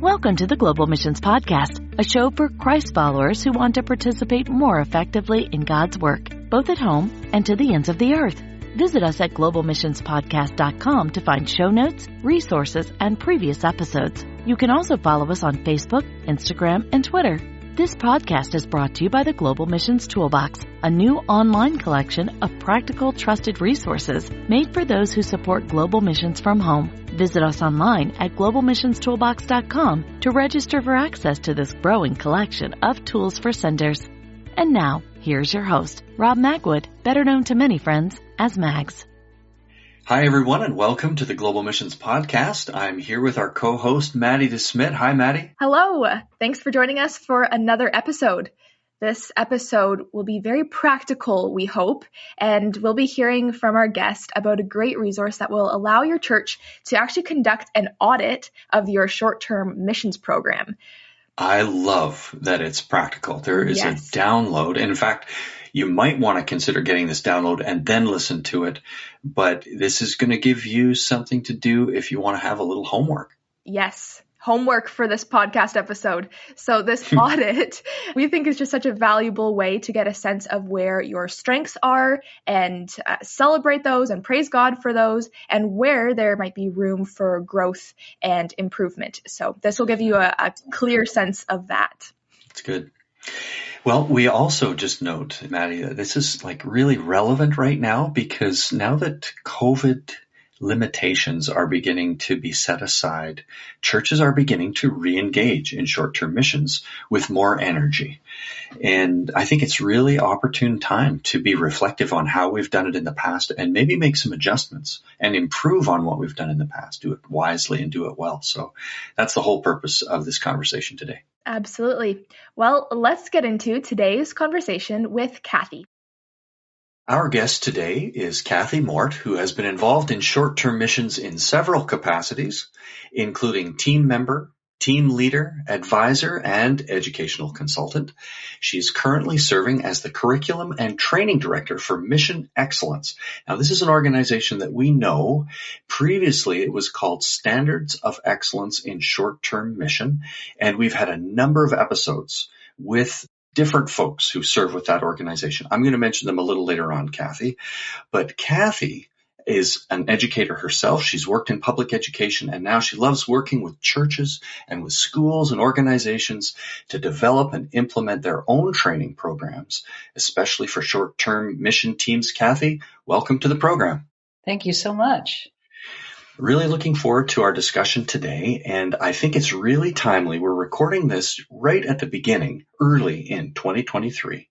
Welcome to the Global Missions Podcast, a show for Christ followers who want to participate more effectively in God's work, both at home and to the ends of the earth. Visit us at globalmissionspodcast.com to find show notes, resources, and previous episodes. You can also follow us on Facebook, Instagram, and Twitter. This podcast is brought to you by the Global Missions Toolbox, a new online collection of practical, trusted resources made for those who support global missions from home. Visit us online at globalmissionstoolbox.com to register for access to this growing collection of tools for senders. And now, here's your host, Rob Magwood, better known to many friends as Mags. Hi, everyone, and welcome to the Global Missions Podcast. I'm here with our co-host, Maddie DeSmit. Hi, Maddie. Hello. Thanks for joining us for another episode. This episode will be very practical, we hope, and we'll be hearing from our guest about a great resource that will allow your church to actually conduct an audit of your short-term missions program. I love that it's practical. There is a download. And in fact, you might want to consider getting this download and then listen to it. But this is going to give you something to do if you want to have a little homework. Yes, homework for this podcast episode. So this audit, we think is just such a valuable way to get a sense of where your strengths are and celebrate those and praise God for those and where there might be room for growth and improvement. So this will give you a clear sense of that. That's good. Well, we also just note, Maddie, that this is like really relevant right now because now that COVID limitations are beginning to be set aside, churches are beginning to re-engage in short-term missions with more energy. And I think it's really opportune time to be reflective on how we've done it in the past and maybe make some adjustments and improve on what we've done in the past, do it wisely and do it well. So that's the whole purpose of this conversation today. Absolutely. Well, let's get into today's conversation with Kathy. Our guest today is Kathy Mort, who has been involved in short-term missions in several capacities, including team member, team leader, advisor, and educational consultant. She is currently serving as the Curriculum and Training Director for Mission Excellence. Now, this is an organization that we know. Previously, it was called Standards of Excellence in Short-Term Mission, and we've had a number of episodes with different folks who serve with that organization. I'm going to mention them a little later on, Kathy. But Kathy is an educator herself. She's worked in public education, and now she loves working with churches and with schools and organizations to develop and implement their own training programs, especially for short-term mission teams. Kathy, welcome to the program. Thank you so much. Really looking forward to our discussion today, and I think it's really timely. We're recording this right at the beginning, early in 2023.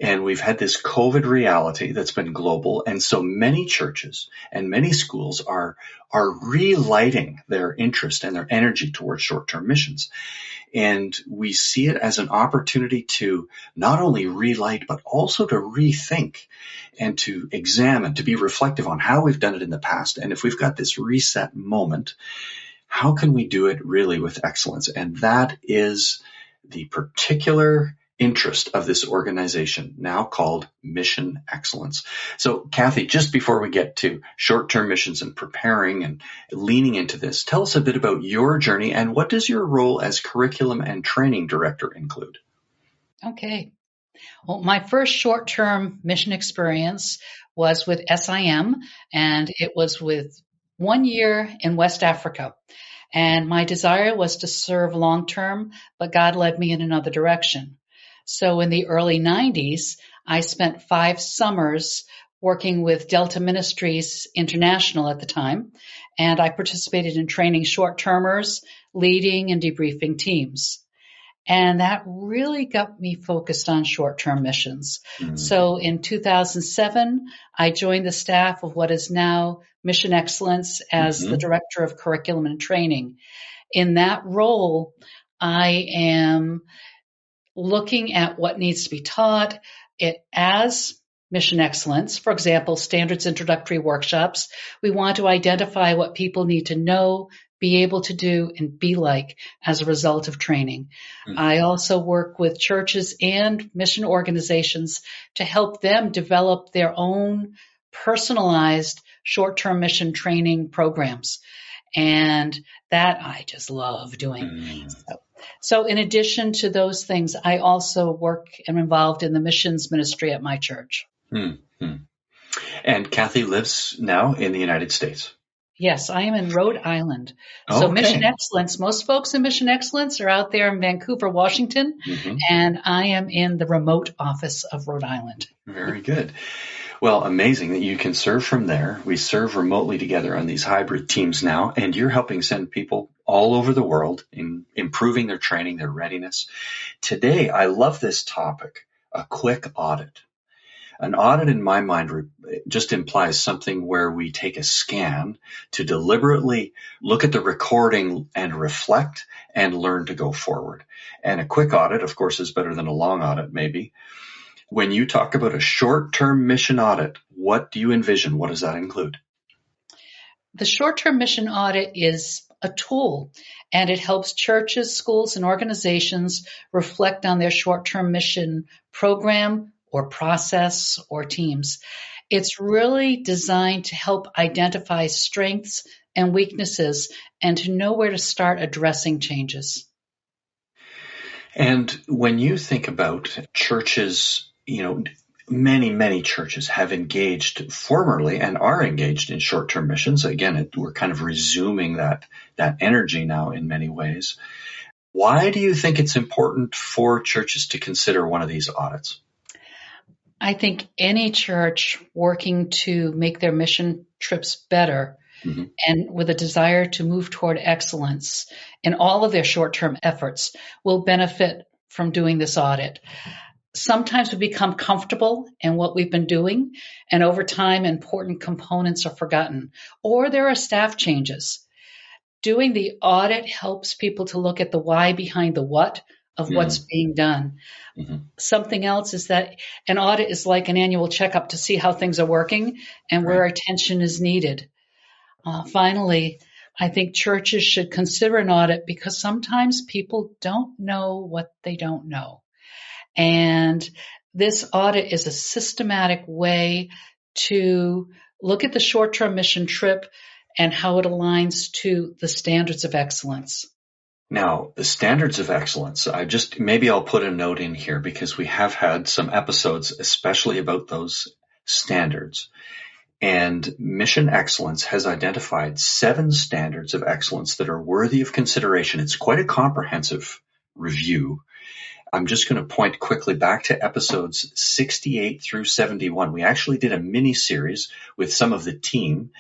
And we've had this COVID reality that's been global, and so many churches and many schools are relighting their interest and their energy towards short-term missions. And we see it as an opportunity to not only relight, but also to rethink and to examine, to be reflective on how we've done it in the past. And if we've got this reset moment, how can we do it really with excellence? And that is the particular interest of this organization, now called Mission Excellence. So, Kathy, just before we get to short-term missions and preparing and leaning into this, tell us a bit about your journey and what does your role as Curriculum and Training Director include? Okay. Well, my first short-term mission experience was with SIM, and it was with 1 year in West Africa. And my desire was to serve long-term, but God led me in another direction. So in the early 90s, I spent 5 summers working with Delta Ministries International at the time, and I participated in training short-termers, leading and debriefing teams. And that really got me focused on short-term missions. Mm-hmm. So in 2007, I joined the staff of what is now Mission Excellence as the Director of Curriculum and Training. In that role, I am looking at what needs to be taught as Mission Excellence. For example, standards introductory workshops. We want to identify what people need to know, be able to do, and be like as a result of training. Mm-hmm. I also work with churches and mission organizations to help them develop their own personalized short-term mission training programs. And that I just love doing. So in addition to those things, I also work and am involved in the missions ministry at my church. Mm-hmm. And Kathy lives now in the United States. Yes, I am in Rhode Island. So Okay. Mission Excellence, most folks in Mission Excellence are out there in Vancouver, Washington, and I am in the remote office of Rhode Island. Very good. Well, amazing that you can serve from there. We serve remotely together on these hybrid teams now, and you're helping send people all over the world in improving their training, their readiness. Today, I love this topic, a quick audit. An audit in my mind just implies something where we take a scan to deliberately look at the recording and reflect and learn to go forward. And a quick audit, of course, is better than a long audit, maybe. When you talk about a short-term mission audit, what do you envision? What does that include? The short-term mission audit is a tool, and it helps churches, schools, and organizations reflect on their short-term mission program or process or teams. It's really designed to help identify strengths and weaknesses and to know where to start addressing changes. And when you think about churches, many churches have engaged formerly and are engaged in short-term missions. Again, we're kind of resuming that energy now in many ways. Why do you think it's important for churches to consider one of these audits? I think any church working to make their mission trips better and with a desire to move toward excellence in all of their short-term efforts will benefit from doing this audit. Sometimes we become comfortable in what we've been doing, and over time, important components are forgotten, or there are staff changes. Doing the audit helps people to look at the why behind the what of what's being done. Something else is that an audit is like an annual checkup to see how things are working and where attention is needed. Finally, I think churches should consider an audit because sometimes people don't know what they don't know. And this audit is a systematic way to look at the short-term mission trip and how it aligns to the standards of excellence. Now, the standards of excellence, maybe I'll put a note in here because we have had some episodes, especially about those standards. And Mission Excellence has identified 7 standards of excellence that are worthy of consideration. It's quite a comprehensive review. I'm just going to point quickly back to episodes 68 through 71. We actually did a mini series with some of the team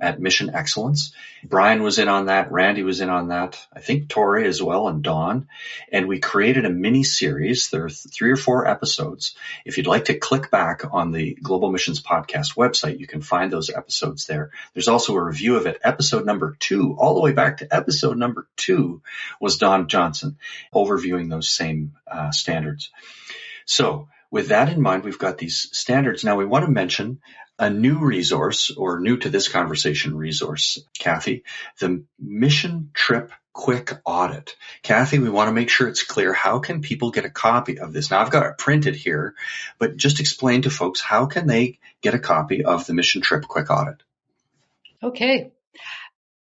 at Mission Excellence. Brian was in on that. Randy was in on that. I think Tori as well, and Dawn. And we created a mini series. There are 3 or 4 episodes. If you'd like to click back on the Global Missions Podcast website, you can find those episodes there. There's also a review of it. Episode number 2, all the way back to episode number 2, was Don Johnson overviewing those same standards. So with that in mind, we've got these standards. Now we want to mention a new resource, or new to this conversation resource, Kathy, the Mission Trip Quick Audit. Kathy, we want to make sure it's clear. How can people get a copy of this? Now I've got it printed here, but just explain to folks, how can they get a copy of the Mission Trip Quick Audit? Okay.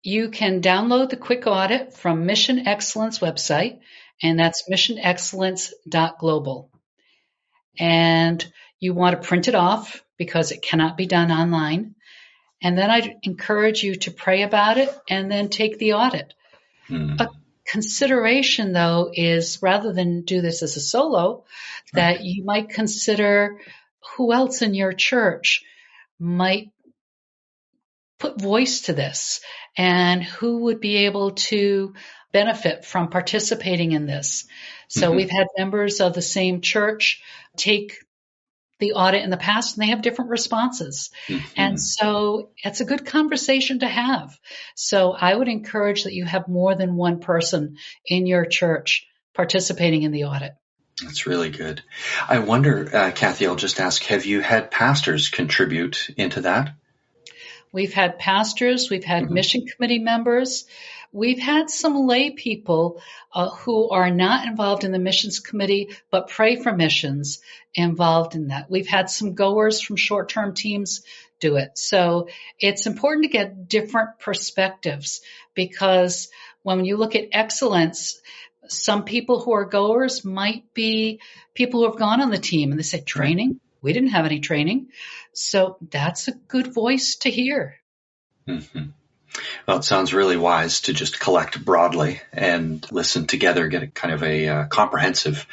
You can download the Quick Audit from Mission Excellence website, and that's missionexcellence.global. And you want to print it off because it cannot be done online. And then I'd encourage you to pray about it and then take the audit. A consideration, though, is rather than do this as a solo, that you might consider who else in your church might put voice to this and who would be able to benefit from participating in this. So we've had members of the same church take the audit in the past, and they have different responses. And so it's a good conversation to have. So I would encourage that you have more than one person in your church participating in the audit. That's really good. I wonder, Kathy, I'll just ask, have you had pastors contribute into that? We've had pastors, we've had mission committee members, we've had some lay people who are not involved in the missions committee, but pray for missions involved in that. We've had some goers from short-term teams do it. So it's important to get different perspectives, because when you look at excellence, some people who are goers might be people who have gone on the team and they say, training? We didn't have any training. So that's a good voice to hear. Mm-hmm. Well, it sounds really wise to just collect broadly and listen together, get a kind of a comprehensive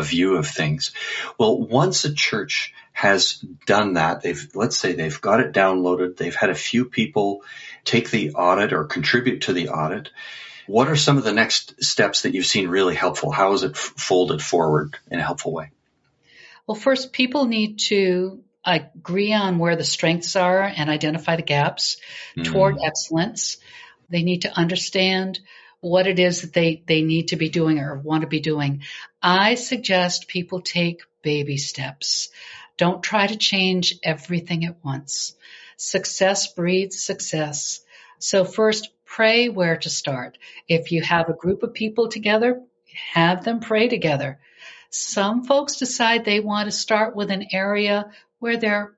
view of things. Well, once a church has done that, let's say they've got it downloaded, they've had a few people take the audit or contribute to the audit. What are some of the next steps that you've seen really helpful? How is it folded forward in a helpful way? Well, first, people need to agree on where the strengths are and identify the gaps toward excellence. They need to understand what it is that they need to be doing or want to be doing. I suggest people take baby steps. Don't try to change everything at once. Success breeds success. So first, pray where to start. If you have a group of people together, have them pray together. Some folks decide they want to start with an area where they're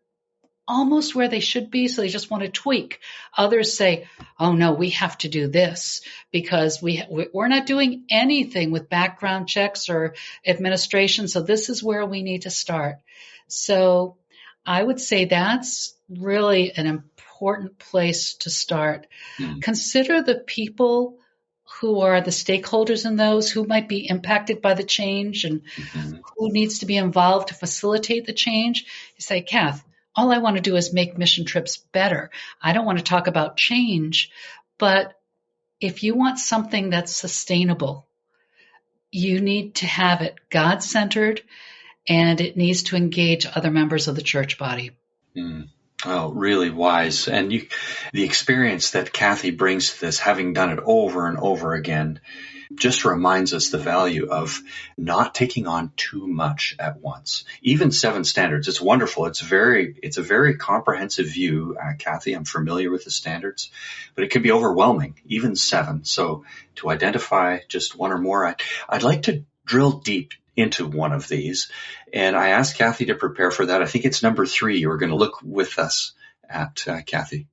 almost where they should be, so they just want to tweak. Others say, oh no, we have to do this because we're not doing anything with background checks or administration, so this is where we need to start. So I would say that's really an important place to start. Consider the people who are the stakeholders in those, who might be impacted by the change and who needs to be involved to facilitate the change. You say, Kath, all I want to do is make mission trips better. I don't want to talk about change, but if you want something that's sustainable, you need to have it God-centered, and it needs to engage other members of the church body. Oh, really wise. And the experience that Kathy brings to this, having done it over and over again, just reminds us the value of not taking on too much at once. Even 7 standards, it's wonderful. It's a very comprehensive view, Kathy. I'm familiar with the standards, but it can be overwhelming, even 7. So to identify just one or more, I'd like to drill deep into one of these. And I asked Kathy to prepare for that. I think it's number 3. You were going to look with us at, Kathy.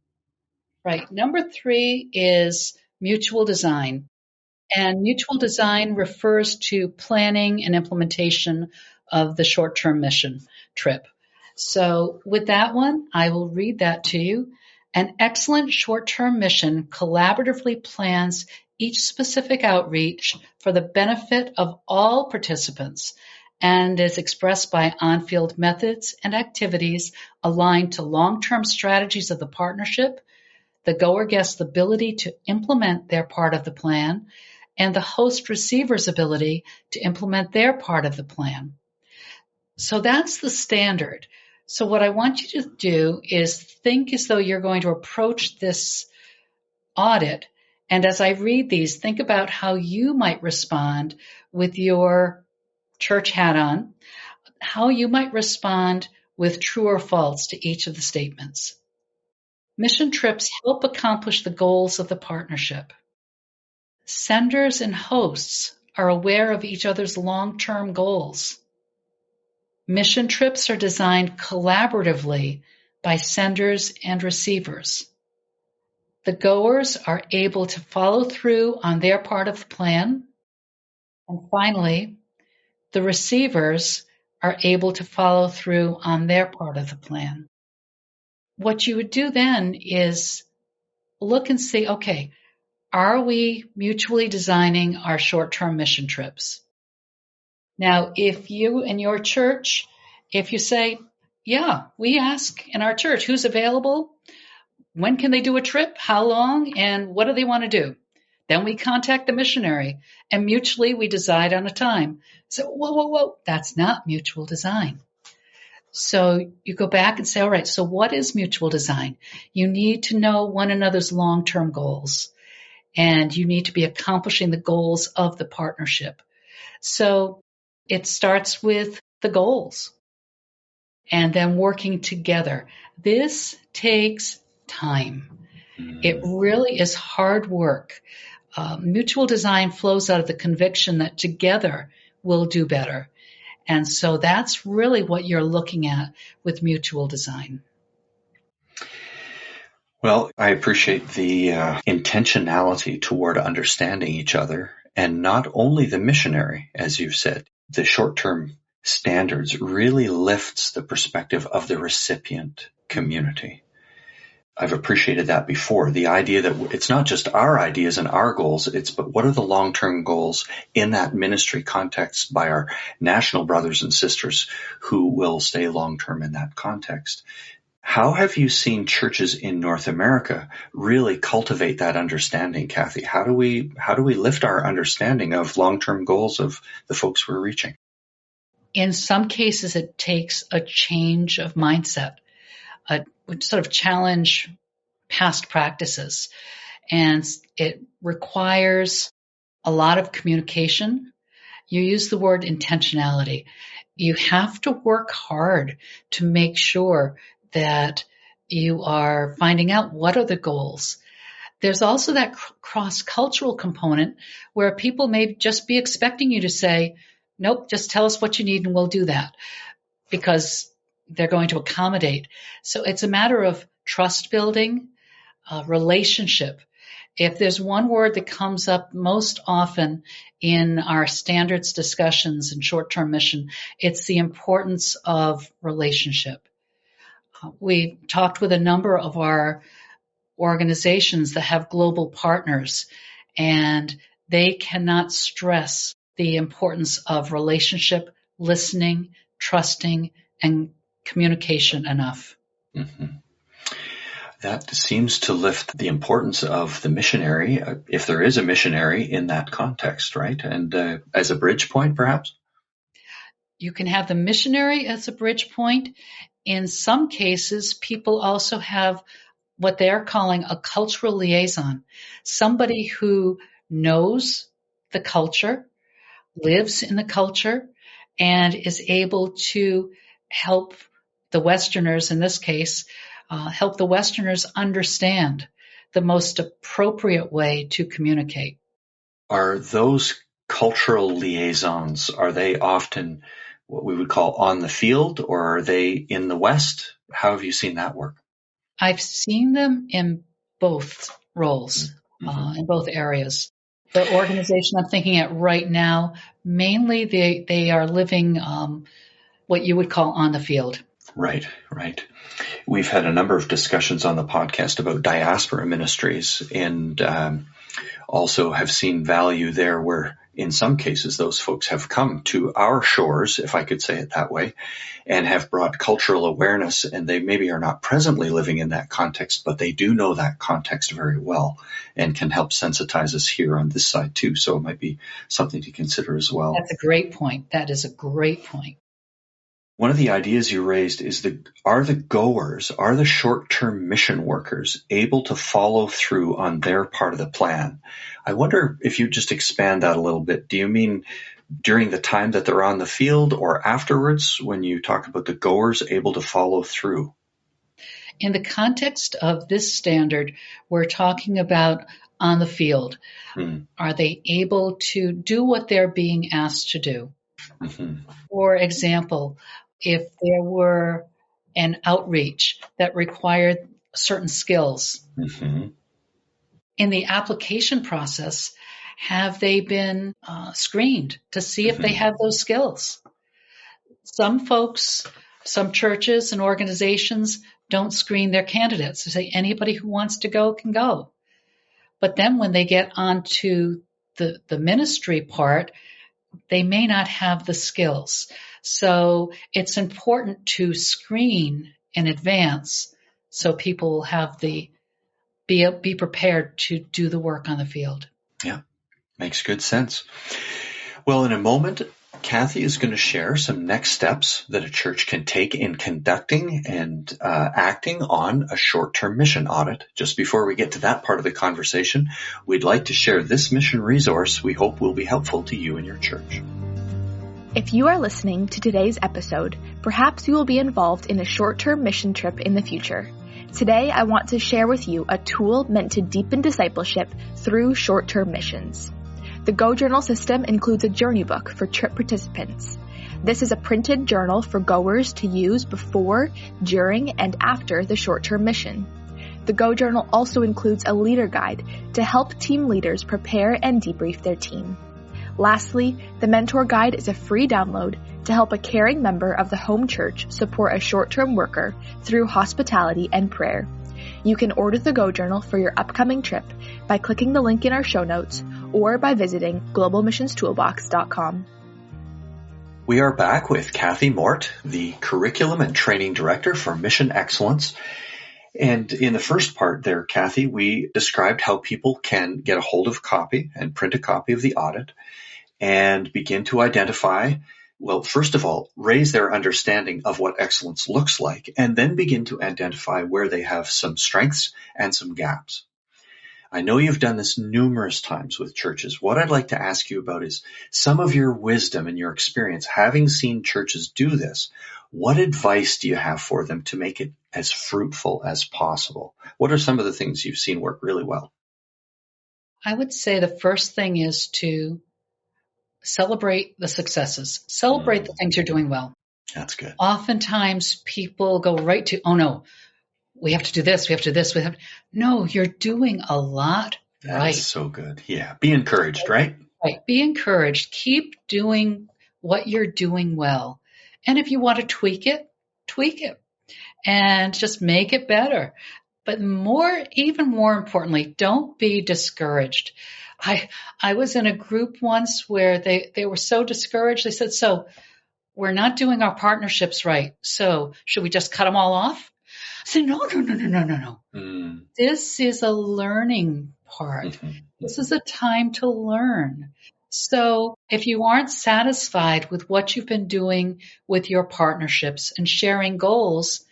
Right. Number 3 is mutual design. And mutual design refers to planning and implementation of the short-term mission trip. So with that one, I will read that to you. An excellent short-term mission collaboratively plans each specific outreach for the benefit of all participants and is expressed by on-field methods and activities aligned to long-term strategies of the partnership, the goer guest's ability to implement their part of the plan, and the host receiver's ability to implement their part of the plan. So that's the standard. So what I want you to do is think as though you're going to approach this audit. And as I read these, think about how you might respond with your church hat on, how you might respond with true or false to each of the statements. Mission trips help accomplish the goals of the partnership. Senders and hosts are aware of each other's long-term goals. Mission trips are designed collaboratively by senders and receivers. The goers are able to follow through on their part of the plan. And finally, the receivers are able to follow through on their part of the plan. What you would do then is look and see, okay, are we mutually designing our short-term mission trips? Now, if you in your church, if you say, yeah, we ask in our church, who's available? When can they do a trip? How long? And what do they want to do? Then we contact the missionary and mutually we decide on a time. So, whoa, that's not mutual design. So you go back and say, all right, so what is mutual design? You need to know one another's long-term goals. And you need to be accomplishing the goals of the partnership. So it starts with the goals and then working together. This takes time. It really is hard work. Mutual design flows out of the conviction that together we'll do better. And so that's really what you're looking at with mutual design. Well, I appreciate the intentionality toward understanding each other, and not only the missionary, as you've said. The short-term standards really lifts the perspective of the recipient community. I've appreciated that before. The idea that it's not just our ideas and our goals, but what are the long-term goals in that ministry context by our national brothers and sisters who will stay long-term in that context. How have you seen churches in North America really cultivate that understanding, Kathy? How do we lift our understanding of long-term goals of the folks we're reaching? In some cases, it takes a change of mindset, a sort of challenge past practices. And it requires a lot of communication. You use the word intentionality. You have to work hard to make sure that you are finding out what are the goals. There's also that cross-cultural component where people may just be expecting you to say, nope, just tell us what you need and we'll do that, because they're going to accommodate. So it's a matter of trust building, relationship. If there's one word that comes up most often in our standards discussions in short-term mission, it's the importance of relationship. We talked with a number of our organizations that have global partners, and they cannot stress the importance of relationship, listening, trusting, and communication enough. Mm-hmm. That seems to lift the importance of the missionary, if there is a missionary in that context, right? And as a bridge point, perhaps? You can have the missionary as a bridge point. In some cases, people also have what they're calling a cultural liaison, somebody who knows the culture, lives in the culture, and is able to help the Westerners, in this case, help the Westerners understand the most appropriate way to communicate. Are those cultural liaisons, are they often what we would call on the field, or are they in the West? How have you seen that work? I've seen them in both roles, in both areas. The organization I'm thinking at right now, mainly they are living what you would call on the field. Right. We've had a number of discussions on the podcast about diaspora ministries, and also have seen value there where in some cases those folks have come to our shores, if I could say it that way, and have brought cultural awareness, and they maybe are not presently living in that context, but they do know that context very well and can help sensitize us here on this side too. So it might be something to consider as well. That's a great point. That is a great point. One of the ideas you raised is are the short-term mission workers able to follow through on their part of the plan? I wonder if you just expand that a little bit. Do you mean during the time that they're on the field or afterwards when you talk about the goers able to follow through? In the context of this standard, we're talking about on the field. Are they able to do what they're being asked to do? Mm-hmm. For example, if there were an outreach that required certain skills, in the application process, have they been screened to see if they have those skills? Some folks, some churches and organizations don't screen their candidates. They say anybody who wants to go can go. But then when they get onto the ministry part, they may not have the skills. So it's important to screen in advance so people will have be prepared to do the work on the field. Yeah, makes good sense. Well, in a moment, Kathy is going to share some next steps that a church can take in conducting and acting on a short-term mission audit. Just before we get to that part of the conversation, we'd like to share this mission resource we hope will be helpful to you and your church. If you are listening to today's episode, perhaps you will be involved in a short-term mission trip in the future. Today, I want to share with you a tool meant to deepen discipleship through short-term missions. The Go Journal system includes a journey book for trip participants. This is a printed journal for goers to use before, during, and after the short-term mission. The Go Journal also includes a leader guide to help team leaders prepare and debrief their team. Lastly, the Mentor Guide is a free download to help a caring member of the home church support a short-term worker through hospitality and prayer. You can order the Go Journal for your upcoming trip by clicking the link in our show notes or by visiting globalmissionstoolbox.com. We are back with Kathy Mort, the Curriculum and Training Director for Mission Excellence. And in the first part there, Kathy, we described how people can get a hold of a copy and print a copy of the audit and begin to identify, well, first of all, raise their understanding of what excellence looks like, and then begin to identify where they have some strengths and some gaps. I know you've done this numerous times with churches. What I'd like to ask you about is some of your wisdom and your experience, having seen churches do this. What advice do you have for them to make it as fruitful as possible? What are some of the things you've seen work really well? I would say the first thing is to celebrate the successes. Celebrate the things you're doing well. That's good. Oftentimes people go right to, oh no, we have to do this, we have to do this. No, you're doing a lot right. That is so good. Yeah. Be encouraged, right? Right. Be encouraged. Keep doing what you're doing well. And if you want to tweak it and just make it better. But even more importantly, don't be discouraged. I was in a group once where they were so discouraged. They said, so we're not doing our partnerships right. So should we just cut them all off? I said, no. This is a learning part. This is a time to learn. So if you aren't satisfied with what you've been doing with your partnerships and sharing goals,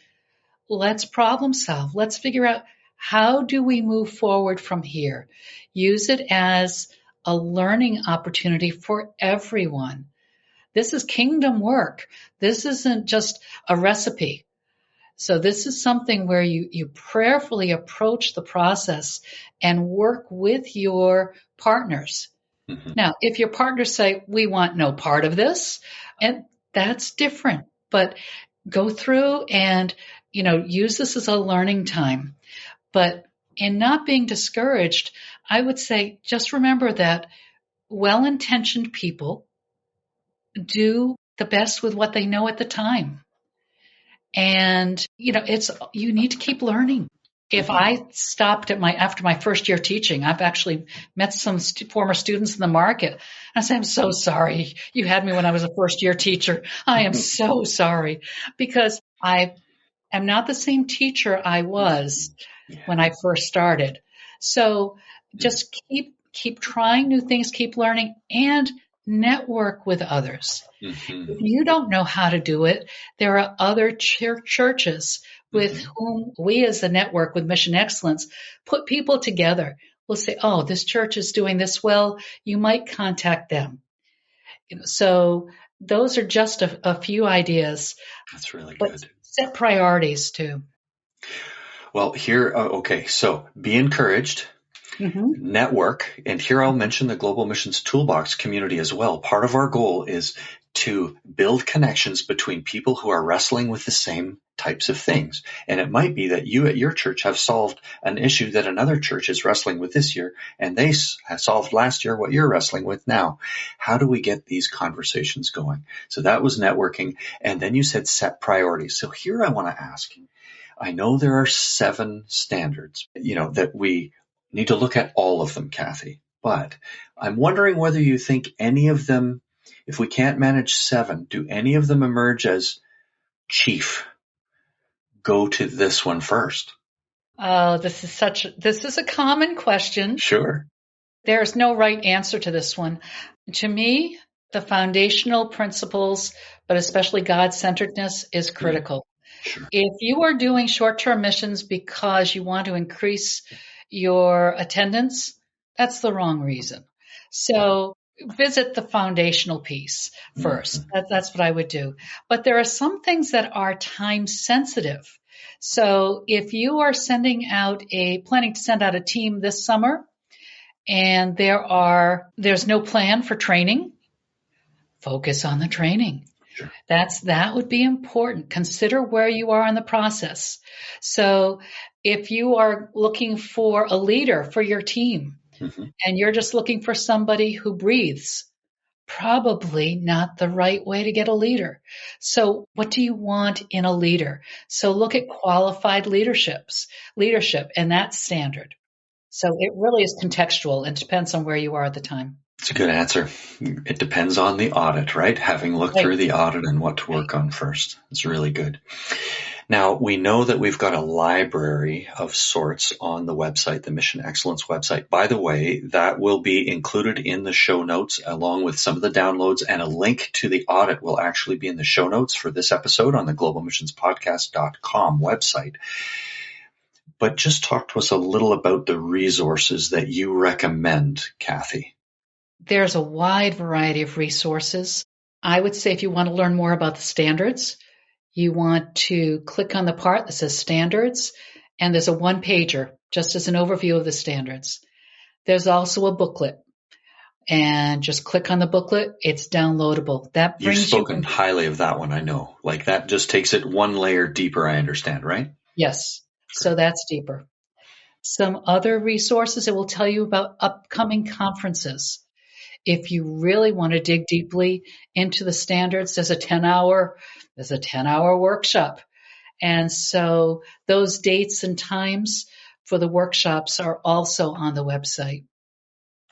let's problem solve. Let's figure out, how do we move forward from here? Use it as a learning opportunity for everyone. This is kingdom work. This isn't just a recipe. So this is something where you prayerfully approach the process and work with your partners. Now, if your partners say, we want no part of this, and that's different, but go through and, use this as a learning time. But in not being discouraged, I would say, just remember that well-intentioned people do the best with what they know at the time. And, you need to keep learning. If I stopped after my first year teaching, I've actually met some former students in the market. I say, I'm so sorry. You had me when I was a first year teacher. I am so sorry, because I am not the same teacher I was when I first started. So just keep trying new things, keep learning, and network with others. If you don't know how to do it, there are other churches with whom we as a network with Mission Excellence put people together. We'll say, oh, this church is doing this well. You might contact them. So those are just a few ideas. That's really but good. Set priorities too. Well, here, okay, so be encouraged. Network, and here I'll mention the Global Missions Toolbox community as well. Part of our goal is to build connections between people who are wrestling with the same types of things. And it might be that you at your church have solved an issue that another church is wrestling with this year, and they have solved last year what you're wrestling with now. How do we get these conversations going? So that was networking. And then you said set priorities. So here I want to ask, I know there are 7 standards, that we need to look at all of them, Kathy, but I'm wondering whether you think any of them, if we can't manage 7, do any of them emerge as chief? Go to this one first. Oh, this is a common question. Sure. There's no right answer to this one. To me, the foundational principles, but especially God-centeredness, is critical. Sure. If you are doing short-term missions because you want to increase your attendance, that's the wrong reason. So visit the foundational piece first. That's what I would do. But there are some things that are time sensitive. So if you are planning to send out a team this summer, and there's no plan for training, focus on the training. Sure. That would be important. Consider where you are in the process. So if you are looking for a leader for your team and you're just looking for somebody who breathes, probably not the right way to get a leader. So what do you want in a leader? So look at qualified leadership, and that's standard. So it really is contextual and depends on where you are at the time. It's a good answer. It depends on the audit, right? Having looked Right. through the audit and what to work on first. It's really good. Now, we know that we've got a library of sorts on the website, the Mission Excellence website. By the way, that will be included in the show notes along with some of the downloads, and a link to the audit will actually be in the show notes for this episode on the globalmissionspodcast.com website. But just talk to us a little about the resources that you recommend, Kathy. There's a wide variety of resources. I would say if you want to learn more about the standards, you want to click on the part that says standards, and there's a one-pager just as an overview of the standards. There's also a booklet, and just click on the booklet. It's downloadable. That brings You've spoken highly of that one, I know. Like that just takes it one layer deeper, I understand, right? Yes. So that's deeper. Some other resources, it will tell you about upcoming conferences. If you really want to dig deeply into the standards, there's a 10-hour workshop. And so those dates and times for the workshops are also on the website.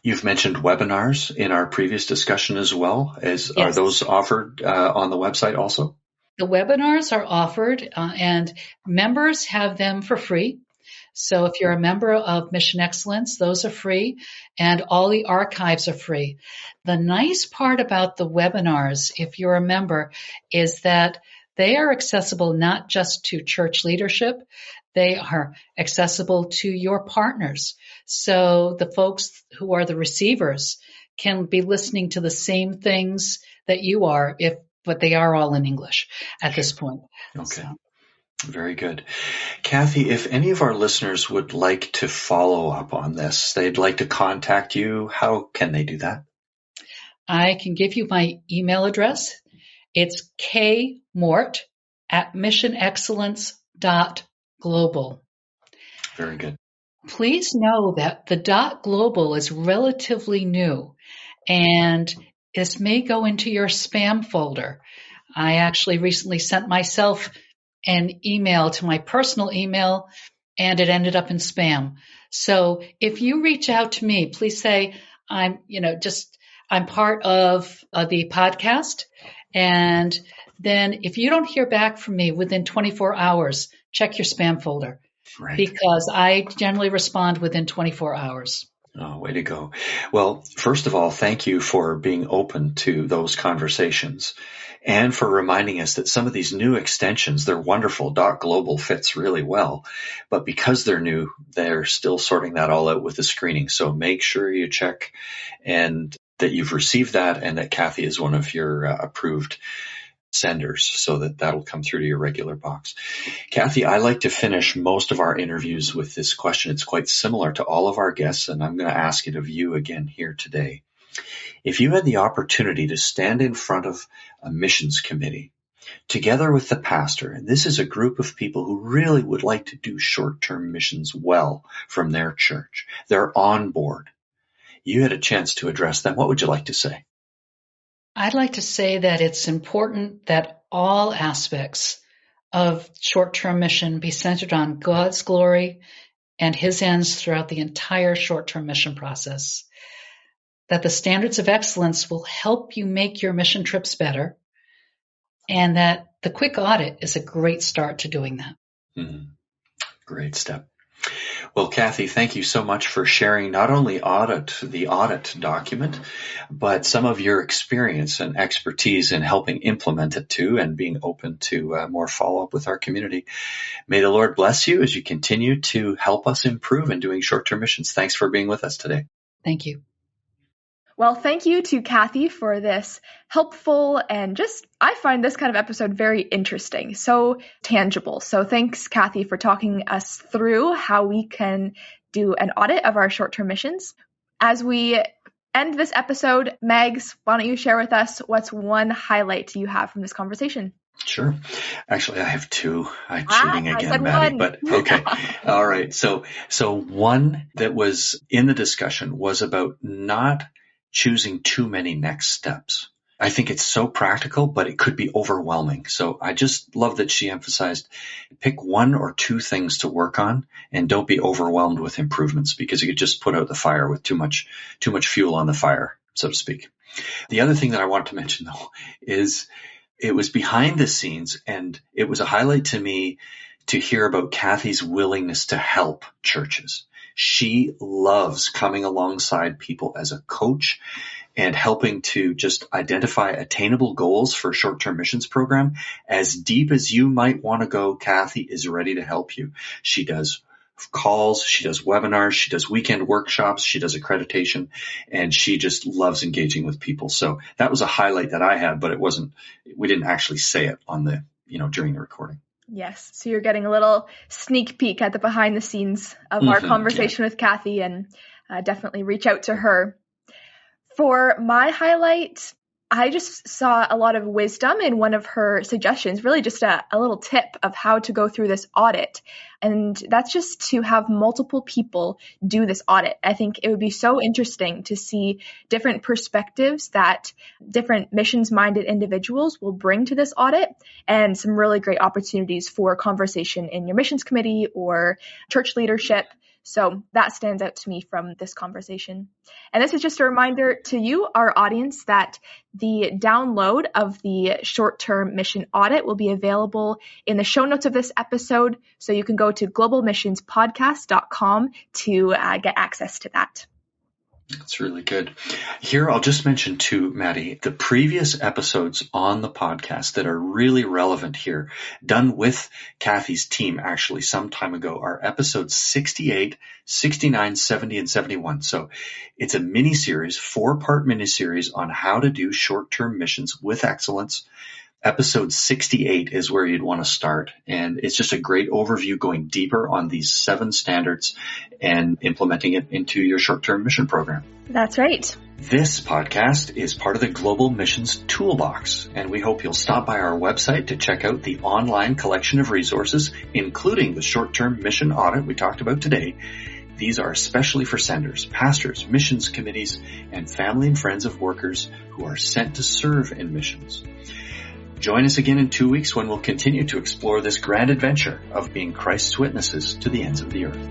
You've mentioned webinars in our previous discussion as well. Yes. Are those offered on the website also? The webinars are offered and members have them for free. So if you're a member of Mission Excellence, those are free, and all the archives are free. The nice part about the webinars, if you're a member, is that they are accessible not just to church leadership, they are accessible to your partners. So the folks who are the receivers can be listening to the same things that you are, but they are all in English at this point. Okay. So. Very good. Kathy, if any of our listeners would like to follow up on this, they'd like to contact you, how can they do that? I can give you my email address. It's kmort@missionexcellence.global. Very good. Please know that the .global is relatively new, and this may go into your spam folder. I actually recently sent myself an email to my personal email, and it ended up in spam. So if you reach out to me, please say I'm part of the podcast. And then if you don't hear back from me within 24 hours, check your spam folder. Right. Because I generally respond within 24 hours. Oh, way to go. Well, first of all, thank you for being open to those conversations and for reminding us that some of these new extensions, they're wonderful. .global fits really well, but because they're new, they're still sorting that all out with the screening. So make sure you check and that you've received that and that Kathy is one of your approved senders so that'll come through to your regular box. Kathy, I like to finish most of our interviews with this question. It's quite similar to all of our guests, and I'm going to ask it of you again here today. If you had the opportunity to stand in front of a missions committee together with the pastor, and this is a group of people who really would like to do short-term missions well from their church, they're on board. You had a chance to address them. What would you like to say? I'd like to say that it's important that all aspects of short-term mission be centered on God's glory and His ends throughout the entire short-term mission process. That the standards of excellence will help you make your mission trips better, and that the quick audit is a great start to doing that. Great step. Well, Kathy, thank you so much for sharing not only the audit document, but some of your experience and expertise in helping implement it too, and being open to more follow-up with our community. May the Lord bless you as you continue to help us improve in doing short-term missions. Thanks for being with us today. Thank you. Well, thank you to Kathy for this helpful and I find this kind of episode very interesting, so tangible. So thanks, Kathy, for talking us through how we can do an audit of our short-term missions. As we end this episode, Megs, why don't you share with us what's one highlight you have from this conversation? Sure. Actually, I have two. I'm cheating again, Maddie, one. But okay. All right. So one that was in the discussion was about not choosing too many next steps. I think it's so practical, but it could be overwhelming. So I just love that she emphasized pick one or two things to work on and don't be overwhelmed with improvements, because you could just put out the fire with too much fuel on the fire, so to speak. The other thing that I wanted to mention, though, is it was behind the scenes, and it was a highlight to me to hear about Kathy's willingness to help churches. She loves coming alongside people as a coach and helping to just identify attainable goals for a short-term missions program. As deep as you might want to go, Kathy is ready to help you. She does calls, she does webinars, she does weekend workshops, she does accreditation, and she just loves engaging with people. So that was a highlight that I had, but we didn't actually say it on the, during the recording. Yes. So you're getting a little sneak peek at the behind the scenes of our conversation with Kathy, and definitely reach out to her. For my highlight, I just saw a lot of wisdom in one of her suggestions, really just a little tip of how to go through this audit. And that's just to have multiple people do this audit. I think it would be so interesting to see different perspectives that different missions-minded individuals will bring to this audit, and some really great opportunities for conversation in your missions committee or church leadership. So that stands out to me from this conversation. And this is just a reminder to you, our audience, that the download of the short-term mission audit will be available in the show notes of this episode. So you can go to globalmissionspodcast.com to get access to that. That's really good. Here, I'll just mention too, Maddie, the previous episodes on the podcast that are really relevant here, done with Kathy's team actually some time ago, are episodes 68, 69, 70, and 71. So it's a mini-series, 4-part mini-series on how to do short-term missions with excellence. Episode 68 is where you'd want to start. And it's just a great overview going deeper on these 7 standards and implementing it into your short-term mission program. That's right. This podcast is part of the Global Missions Toolbox, and we hope you'll stop by our website to check out the online collection of resources, including the short-term mission audit we talked about today. These are especially for senders, pastors, missions committees, and family and friends of workers who are sent to serve in missions. Join us again in 2 weeks when we'll continue to explore this grand adventure of being Christ's witnesses to the ends of the earth.